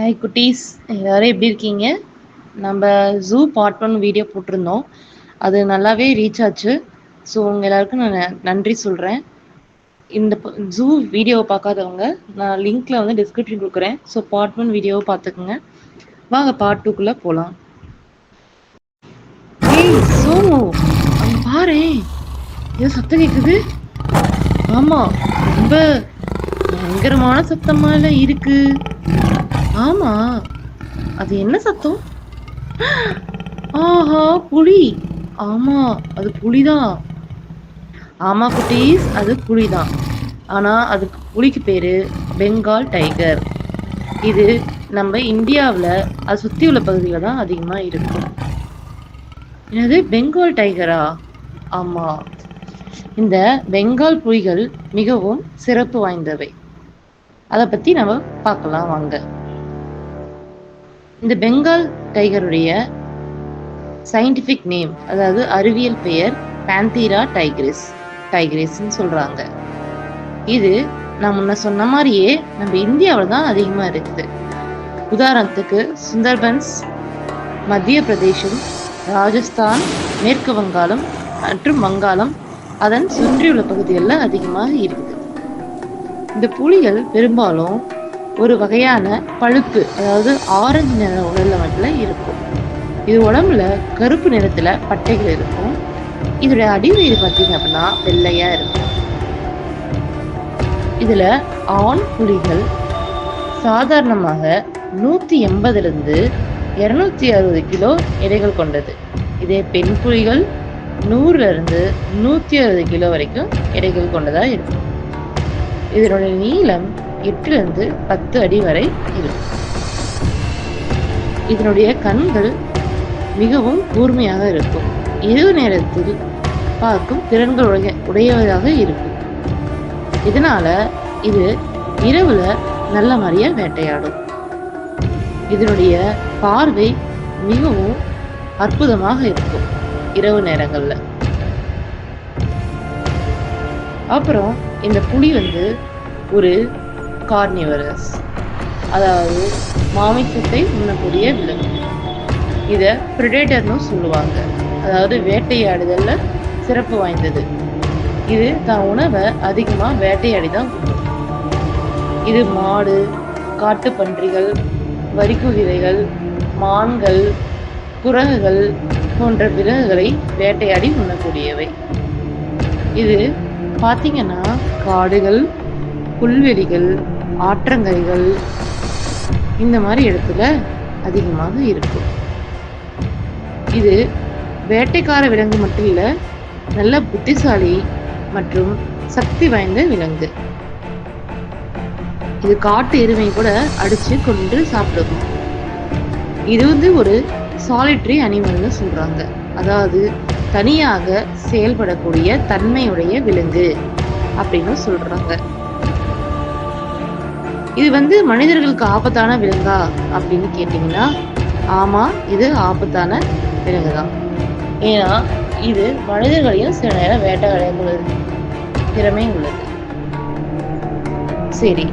Hi குட்டீஸ், எல்லாரும் எப்படி இருக்கீங்க? நம்ம ஜூ பார்ட் 1 வீடியோ போட்டிருந்தோம். அது நல்லாவே ரீச் ஆச்சு. ஸோ உங்கள் எல்லாருக்கும் நான் நன்றி சொல்கிறேன். இந்த ஜூ வீடியோவை பார்க்காதவங்க நான் லிங்க்கில் வந்து டிஸ்கிரிப்ஷன் கொடுக்குறேன். ஸோ பார்ட் 1 வீடியோவை பார்த்துக்குங்க. வாங்க பார்ட் 2க்குள்ளே போகலாம். ஏய் சோமு, அங்கே பாரு, ஏதோ சத்தம் கேட்குது. ஆமாம், ரொம்ப பயங்கரமான சத்தமாக இருக்கு. ஆமா, அது என்ன சத்தம்? ஆஹா, புலி. ஆமா, அது புலிதான். ஆமா குட்டீஸ், அது புலிதான். ஆனா அதுக்கு புலிக்கு பேரு பெங்கால் டைகர். இது நம்ம இந்தியாவில் அது சுத்தி உள்ள பகுதியில் தான் அதிகமா இருக்கும். என்னது, பெங்கால் டைகரா? ஆமா, இந்த பெங்கால் புலிகள் மிகவும் சிறப்பு வாய்ந்தவை. அதை பத்தி நம்ம பார்க்கலாம் வாங்க. இந்த பெங்கால் டைகருடைய சயின்டிஃபிக் நேம், அதாவது அறிவியல் பெயர் பேந்தீரா டைக்ரிஸ்ன்னு சொல்றாங்க. இது நான் முன்ன சொன்ன மாதிரியே நம்ம இந்தியாவில் தான் அதிகமா இருக்குது. உதாரணத்துக்கு சுந்தர்பன்ஸ், மத்திய பிரதேசம், ராஜஸ்தான், மேற்கு வங்காளம் மற்றும் வங்காளம் அதன் சுற்றியுள்ள பகுதிகளில் அதிகமாக இருக்குது. இந்த புலிகள் பெரும்பாலும் ஒரு வகையான பழுப்பு, அதாவது ஆரஞ்சு நிற உடல் அமைப்புல இருக்கும். இது உடம்புல கருப்பு நிறத்துல பட்டைகள் இருக்கும். இதோட அடிவயிறு பார்த்தீங்க அப்படின்னா வெள்ளையா இருக்கும். இதுல ஆண் புலிகள் சாதாரணமாக 180 260 கிலோ எடைகள் கொண்டது. இதே பெண் புலிகள் 100 160 கிலோ வரைக்கும் எடைகள் கொண்டதா இருக்கும். இதனுடைய நீளம் 8 10 அடி வரை இருக்கும். இதனுடைய கண்கள் மிகவும் கூர்மையாக இருக்கும். இரவு நேரத்தில் பார்க்கும் திறன்கள் உடையவதாக இருக்கும். இதனால இது இரவுல நல்ல மாதிரியா வேட்டையாடும். இதனுடைய பார்வை மிகவும் அற்புதமாக இருக்கும் இரவு நேரங்கள்ல. அப்புறம் இந்த புலி வந்து ஒரு கார்னிவரஸ், அதாவது மாமிசத்தை உண்ணக்கூடிய விலங்கு. இத பிரெடேட்டர்னு சொல்லுவாங்க, அதாவது வேட்டையாடுதல்ல சிறப்பு வாய்ந்தது. இது தான் உணவை அதிகமா வேட்டையாடி தான் உண்ணும். இது மாடு, காட்டு பன்றிகள், வரிக்குதிரைகள், மான்கள், குரங்குகள் போன்ற விலங்குகளை வேட்டையாடி உண்ணக்கூடியவை. இது பார்த்தீங்கன்னா காடுகள், புல்வெளிகள், ஆற்றங்கரைகள் இந்த மாதிரி இடத்துல அதிகமாக இருக்கும். இது வேட்டைக்கார விலங்கு மட்டும் இல்ல, நல்ல புத்திசாலி மற்றும் சக்தி வாய்ந்த விலங்கு. இது காட்டு எருமை கூட அடிச்சு கொண்டு சாப்பிடும். இது வந்து ஒரு சாலிட்டரி அனிமல்னு சொல்றாங்க, அதாவது தனியாக செயல்படக்கூடிய தன்மையுடைய விலங்கு அப்படின்னு சொல்றாங்க. இது வந்து மனிதர்களுக்கு ஆபத்தான விலங்கா அப்படின்னு கேட்டீங்கன்னா ஆமா, இது ஆபத்தான விலங்கு தான். ஏன்னா இது மனிதர்களையும் சில நேரம் வேட்டையாட திறமை உள்ளது. சரி,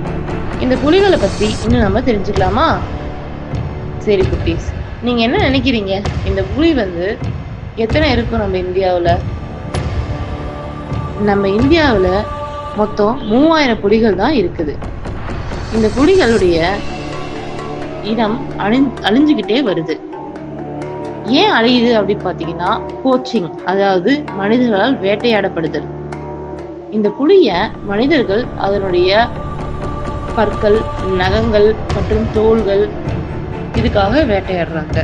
இந்த புலிகளை பத்தி இன்னும் நம்ம தெரிஞ்சுக்கலாமா? சரி குட்டீஸ், நீங்க என்ன நினைக்கிறீங்க? இந்த புலி வந்து எத்தனை இருக்கும் நம்ம இந்தியாவுல? நம்ம இந்தியாவுல மொத்தம் 3000 புலிகள் தான் இருக்குது. இந்த புலிகளுடைய இனம் அழிஞ்சுக்கிட்டே வருது. ஏன் அழியுது அப்படின்னு பாத்தீங்கன்னா போச்சிங், அதாவது மனிதர்களால் வேட்டையாடப்படுதல். இந்த புலிய மனிதர்கள் அதனுடைய பற்கள், நகங்கள் மற்றும் தோள்கள் இதுக்காக வேட்டையாடுறாங்க.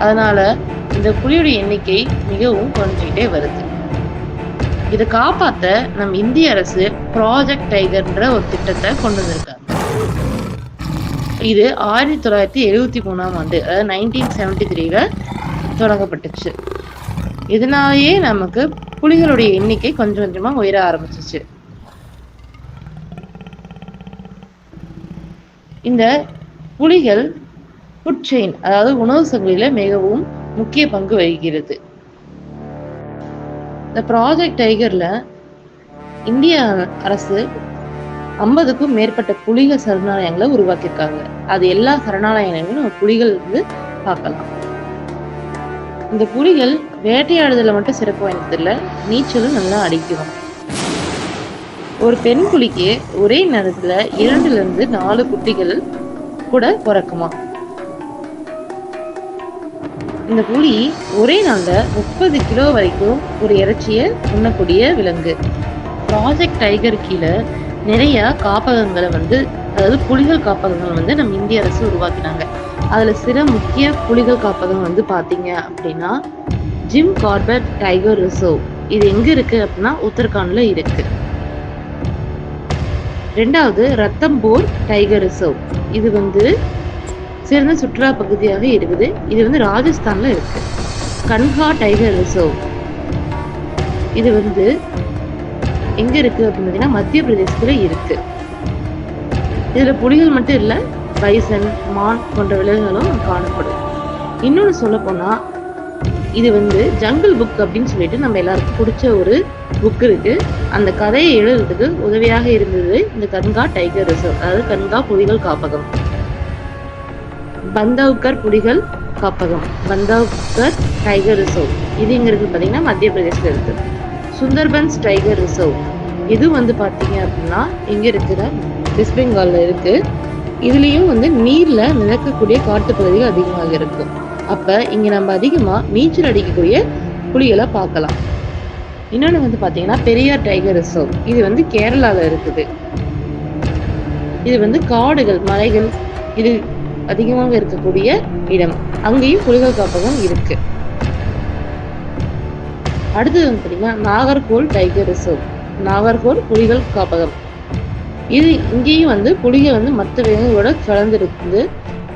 அதனால இந்த புலியுடைய எண்ணிக்கை மிகவும் குறைஞ்சிக்கிட்டே வருது. இதை காப்பாத்த நம் இந்திய அரசு ப்ராஜெக்ட் டைகர்ன்ற ஒரு திட்டத்தை கொண்டு வந்திருக்காங்க. இது 1973 அதாவது 1973 தொடங்கப்பட்டுச்சு. இதனாலேயே நமக்கு புலிகளுடைய எண்ணிக்கை கொஞ்சம் கொஞ்சமா உயர ஆரம்பிச்சிச்சு. இந்த புலிகள் ஃபுட் செயின், அதாவது உணவு சங்கிலியில மிகவும் முக்கிய பங்கு வகிக்கிறது. இந்த ப்ராஜெக்ட் டைகர்ல இந்திய அரசு 50க்கும் மேற்பட்ட புலிகள் சரணாலயங்களை உருவாக்கியிருக்காங்க. அது எல்லா சரணாலயங்களையும் நம்ம புலிகள் வந்து பார்க்கலாம். இந்த புலிகள் வேட்டையாடுதல மட்டும் சிறப்பு வாய்ந்தது இல்ல, நீச்சலும் நல்லா அடிக்கும். ஒரு பெண் புலிக்கு ஒரே நேரத்துல 2 to 4 குட்டிகள் கூட பிறக்குமா. இந்த புலி ஒரே நாள்ல 30 கிலோ வரைக்கும் ஒரு இறைச்சியை உண்ணக்கூடிய விலங்கு. ப்ராஜெக்ட் டைகர் கீழே நிறைய காப்பகங்களை வந்து, அதாவது புலிகள் காப்பகங்கள் வந்து நம்ம இந்திய அரசு உருவாக்கினாங்க. அதுல சில முக்கிய புலிகள் காப்பகம் வந்து பாத்தீங்க அப்படின்னா ஜிம் கார்பெட் டைகர் ரிசர்வ். இது எங்க இருக்கு அப்படின்னா உத்தரகாண்ட்ல இருக்கு. 2வது ரத்தம்போர் டைகர் ரிசர்வ். இது வந்து சிறந்த சுற்றுலா பகுதியாக இருக்குது. இது வந்து ராஜஸ்தான்ல இருக்கு. Kanha tiger reserve. இது வந்து எங்க இருக்கு அப்படின்னு பார்த்தீங்கன்னா மத்திய பிரதேசத்துல இருக்கு. இதுல புலிகள் மட்டும் இல்ல, பைசன், மான் போன்ற விலங்குகளும் காணப்படும். இன்னொன்னு சொல்ல போனா இது வந்து ஜங்கிள் புக் அப்படின்னு சொல்லிட்டு நம்ம எல்லாருக்கும் பிடிச்ச ஒரு புக் இருக்கு. அந்த கதையை எழுதுறதுக்கு உதவியாக இருந்தது இந்த கன்ஹா டைகர் ரிசர்வ், அதாவது கன்ஹா புலிகள் காப்பகம். பந்தவ்கர் புலிகள் காப்பகம், பந்தவ்கர் டைகர் ரிசர்வ், இது எங்க இருக்கு பாத்தீங்கன்னா மத்திய பிரதேசத்துல இருக்கு. சுந்தர்பன்ஸ் டைகர் ரிசர்வ், இது வந்து பாத்தீங்க அப்படின்னா எங்க இருக்குன்னா வெஸ்ட் பெங்கால்ல இருக்கு. இதுலயும் வந்து நீர்ல மிதக்கக்கூடிய காட்டு பகுதிகள் அதிகமாக இருக்கும். அப்ப இங்க நம்ம அதிகமா நீச்சல் அடிக்கக்கூடிய புலிகளை பார்க்கலாம். இன்னொன்னு வந்து பாத்தீங்கன்னா பெரியார் டைகர் ரிசர்வ், இது வந்து கேரளால இருக்குது. இது வந்து காடுகள், மலைகள் இது அதிகமாக இருக்கக்கூடிய இடம். அங்கேயும் புலிகள் காப்பகம் இருக்கு. அடுத்தது வந்து பாத்தீங்கன்னா நாகர்கோல் டைகர் ரிசர்வ், நாகர்கோல் புலிகள் காப்பகம். இது இங்கேயும் வந்து புலிகள் வந்து மற்ற விலங்குகளோட கலந்துருக்கு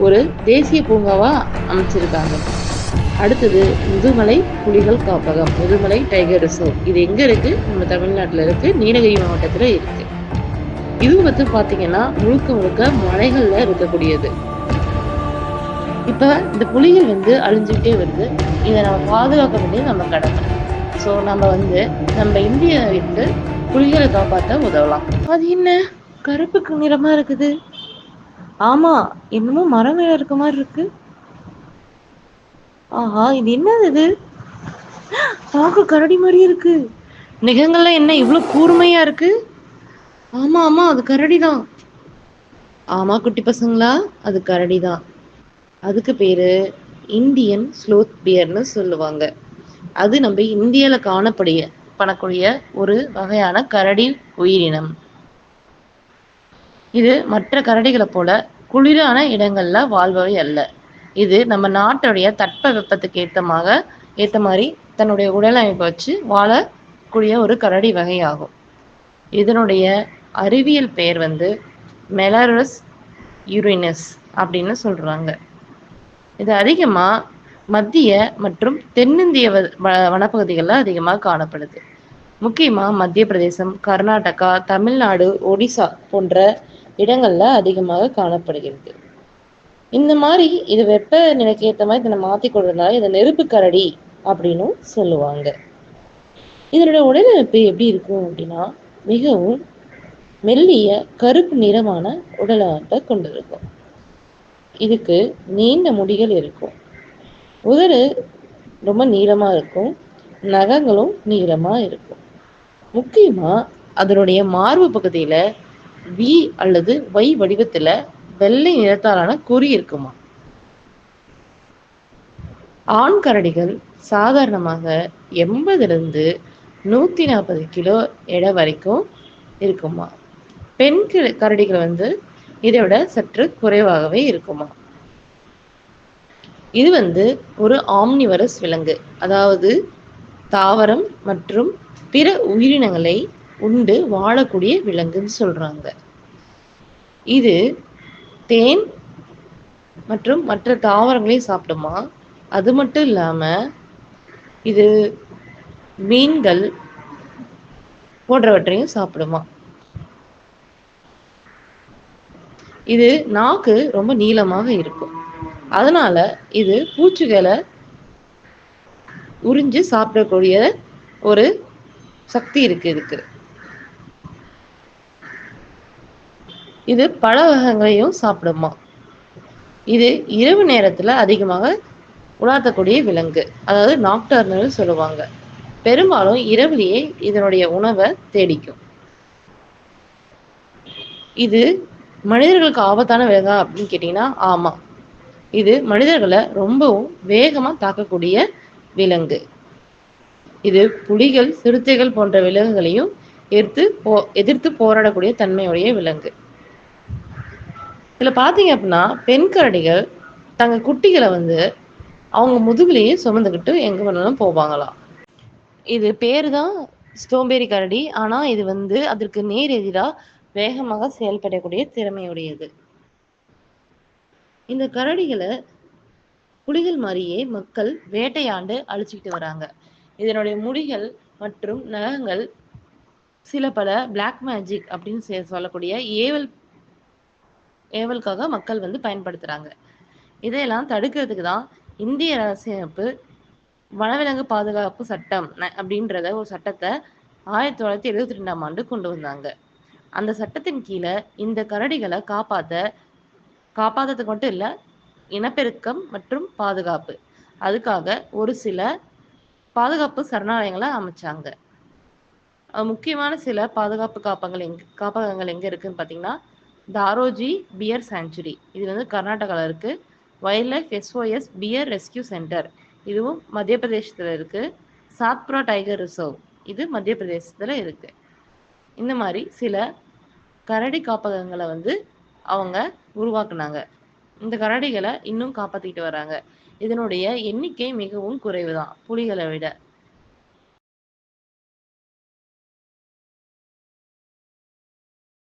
ஒரு தேசிய பூங்காவா அமைச்சிருக்காங்க. அடுத்தது முதுமலை புலிகள் காப்பகம், முதுமலை டைகர் ரிசர்வ். இது எங்க இருக்கு? நம்ம தமிழ்நாட்டுல இருக்கு, நீலகிரி மாவட்டத்துல இருக்கு. இது வந்து பாத்தீங்கன்னா முழுக்க முழுக்க மலைகள்ல இருக்கக்கூடியது. இப்ப இந்த புலிகள் வந்து அழிஞ்சுக்கிட்டே வருது. இதை நம்ம பாதுகாக்க வேண்டியது நம்ம கடமை. ஸோ நம்ம வந்து நம்ம இந்தியாவிற்கு புலிகளை காப்பாற்ற உதவலாம். அது என்ன கருப்பு நிறமா இருக்குது? ஆமா, என்னமோ மரம் மேல இருக்க மாதிரி இருக்கு. ஆஹா, இது என்னது? இது பார்க்க கரடி மாதிரி இருக்கு. நிகங்கள்லாம் என்ன இவ்வளவு கூர்மையா இருக்கு? ஆமா ஆமா, அது கரடிதான். ஆமா குட்டி பசங்களா, அது கரடிதான். அதுக்கு பேரு இந்தியன் ஸ்லோத் பியர்னு சொல்லுவாங்க. அது நம்ம இந்தியால பண்ணக்கூடிய ஒரு வகையான கரடி உயிரினம். இது மற்ற கரடிகளை போல குளிரான இடங்கள்ல வாழ்பவை அல்ல. இது நம்ம நாட்டுடைய தட்ப வெப்பத்துக்கு ஏத்த மாதிரி தன்னுடைய உடலமைப்பை வச்சு வாழக்கூடிய ஒரு கரடி வகையாகும். இதனுடைய அறிவியல் பெயர் வந்து மெலரஸ் யூரினஸ் அப்படின்னு சொல்றாங்க. இது அதிகமா மத்திய மற்றும் தென்னிந்திய வனப்பகுதிகளில் அதிகமாக காணப்படுது. முக்கியமா மத்திய பிரதேசம், கர்நாடகா, தமிழ்நாடு, ஒடிசா போன்ற இடங்கள்ல அதிகமாக காணப்படுகிறது. இந்த மாதிரி இது வெப்ப நிலைக்கு ஏற்ற மாதிரி இதை மாத்தி கொள்றதுனால இதை நெருப்பு கரடி அப்படின்னு சொல்லுவாங்க. இதனுடைய உடலமைப்பு எப்படி இருக்கும் அப்படின்னா மிகவும் மெல்லிய கருப்பு நிறமான உடலமைப்பை கொண்டிருக்கும். இதுக்கு நீண்ட முடிகள் இருக்கும். உதடு ரொம்ப நீளமா இருக்கும். நகங்களும் நீளமா இருக்கும். முக்கியமா அதனுடைய மார்பு பகுதியில வி அல்லது Y வடிவத்துல வெள்ளை நிறத்தாலான குறி இருக்குமா. ஆண் கரடிகள் சாதாரணமாக 80 to 140 கிலோ எடை வரைக்கும் இருக்குமா. பெண் கரடிகள் வந்து இதை விட சற்று குறைவாகவே இருக்குமா. இது வந்து ஒரு ஆம்னிவரஸ் விலங்கு, அதாவது தாவரம் மற்றும் பிற உயிரினங்களை உண்டு வாழக்கூடிய விலங்குன்னு சொல்றாங்க. இது தேன் மற்றும் மற்ற தாவரங்களையும் சாப்பிடுமா. அது மட்டும் இல்லாம இது மீன்கள் போன்றவற்றையும் சாப்பிடுமா. இது நாக்கு ரொம்ப நீளமாக இருக்கும். அதனால இது பூச்சிகளை உறிஞ்சு சாப்பிடக்கூடிய ஒரு சக்தி இருக்கு இதுக்கு. இது பழ வகைகளையும் சாப்பிடுமா. இது இரவு நேரத்துல அதிகமாக உலாத்தக்கூடிய விலங்கு, அதாவது நாக்டர்னல் சொல்லுவாங்க. பெரும்பாலும் இரவுலயே இதனுடைய உணவை தேடிக்கும். இது மனிதர்களுக்கு ஆபத்தான விலங்கா அப்படின்னு கேட்டீங்கன்னா ஆமா. இது மனிதர்களை ரொம்பவும் வேகமா தாக்கக்கூடிய விலங்கு. இது புலிகள், சிறுத்தைகள் போன்ற விலங்குகளையும் எதிர்த்து போராடக்கூடிய தன்மையுடைய விலங்கு. இதுல பாத்தீங்க அப்படின்னா பெண் கரடிகள் தங்க குட்டிகளை அவங்க முதுகுலையே சுமந்துக்கிட்டு எங்க வேணாலும் போவாங்களாம். இது பேரு தான் ஸ்டோம்பேரி கரடி. ஆனா இது அதற்கு நேர் எதிரா வேகமாக செயல்படக்கூடிய திறமையுடையது. இந்த கரடிகளை புலிகள் மாதிரியே மக்கள் வேட்டையாண்டு அழிச்சுக்கிட்டு வராங்க. இதனுடைய முடிகள் மற்றும் நகங்கள் சில பல பிளாக் மேஜிக் அப்படின்னு சொல்லக்கூடிய ஏவலுக்காக மக்கள் பயன்படுத்துறாங்க. இதையெல்லாம் தடுக்கிறதுக்கு தான் இந்திய அரசியலமைப்பு வனவிலங்கு பாதுகாப்பு சட்டம் அப்படின்றத ஒரு சட்டத்தை 1972ஆம் ஆண்டு கொண்டு வந்தாங்க. அந்த சட்டத்தின் கீழே இந்த கரடிகளை காப்பாத்துறதுக்கு மட்டும் இல்ல, இனப்பெருக்கம் மற்றும் பாதுகாப்பு, அதுக்காக ஒரு சில பாதுகாப்பு சரணாலயங்களை அமைச்சாங்க. முக்கியமான சில பாதுகாப்பு காப்பகங்கள் எங்க இருக்குன்னு பாத்தீங்கன்னா தாரோஜி பியர் சாங்சுரி, இது கர்நாடகாவில் இருக்கு. Wildlife SOS bear rescue centre, இதுவும் மத்திய பிரதேசத்துல இருக்கு. சாத்புரா டைகர் ரிசர்வ், இது மத்திய பிரதேசத்துல இருக்கு. இந்த மாதிரி சில கரடி காப்பகங்களை அவங்க உருவாக்குனாங்க. இந்த கரடிகளை இன்னும் காப்பாத்திட்டு வராங்க. இதனுடைய எண்ணிக்கை மிகவும் குறைவுதான் புலிகளை விட.